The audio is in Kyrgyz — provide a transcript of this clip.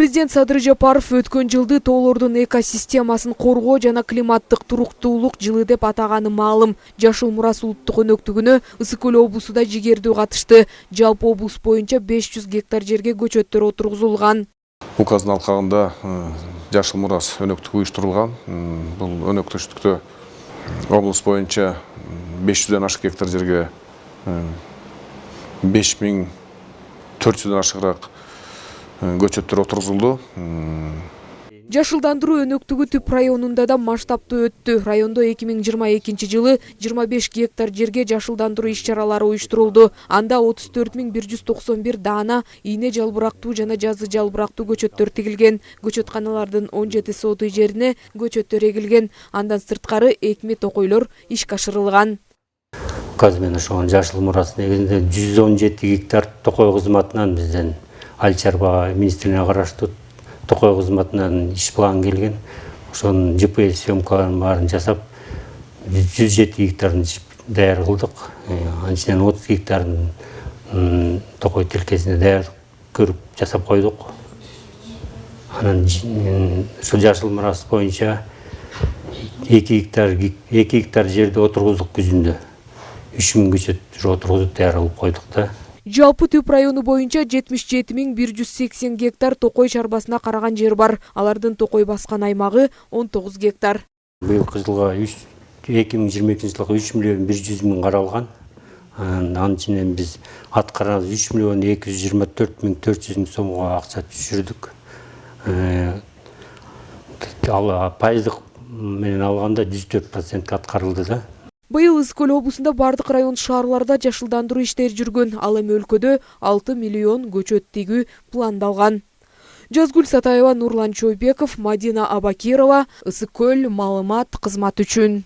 Президент Садыр Жапаров өткөн жылды тоолордун экосистемасын коргоо жана климаттык туруктуулук жылы деп атаганы маалым. Жашыл Мурас улуттук өнөктүгүнө Ысык Көл облусунда жигердүү катышты. Жалпы облус боюнча 500 гектар жерге көчөттөр отургузулган. Указдын алкагында Жашыл Мурас өнөктүгү уюштурулган. Бул өнөктөштүктө облус боюнча 500ден ашык гектар жерге 5400ден ашыгыраак көчөттөр отургузулду. Жашылдандыруу өнөктүгү Түп районунда да масштабтуу өттү. Райондо 2022 жылы 25 гектар жерге жашылдандыруу иш-чаралары уюштурулду. Анда 34191 даана ийне жалбырактуу жана жазы жалбырактуу көчөттөр тигилген. Көчөтканалардын 17 сотый жерине көчөттөр эгилген. Андан сырткары экме токойлор ишке ашырылган. Указ менен ошол Жашыл Мурас негизинде 117 гектар токой кызматынан бизден Айыл чарба министрлигине караштуу токой кызматынан иш план келген. Ошонун GPS съемкаларын баарын жасап 107 гектарын даяр кылдык. Анчынан 30 гектарын токой тилкесине даяр көрүп жасап койдук. Анан ушул Жашыл Мурас боюнча 2 гектар жерде отургуздук күзүндө. 3000 көчөт отургузуп даяр кылып койдук да. Жалпы Түп району боюнча 77180 гектар токой чарбасына караган жер бар. Алардын токой баскан аймагы 19 гектар. Быйылкы жылга 2022 жылга 3 миллион 100 миң каралган. Анын ичинен биз аткарабыз 3 миллион 224 миң 400 миң сомго акча түшүрдүк. Ал пайыздык менен алганда 104% аткарылды да. Быйыл Ысык Көл облусунда бардык район шаарларда жашылдандыруу иштери жүргөн. Ал эми өлкөдө 6 миллион көчөт тигүү пландалган. Жазгүл Сатаева, Нурлан Чойбеков, Мадина Абакирова, Ысык Көл маалымат кызматы үчүн.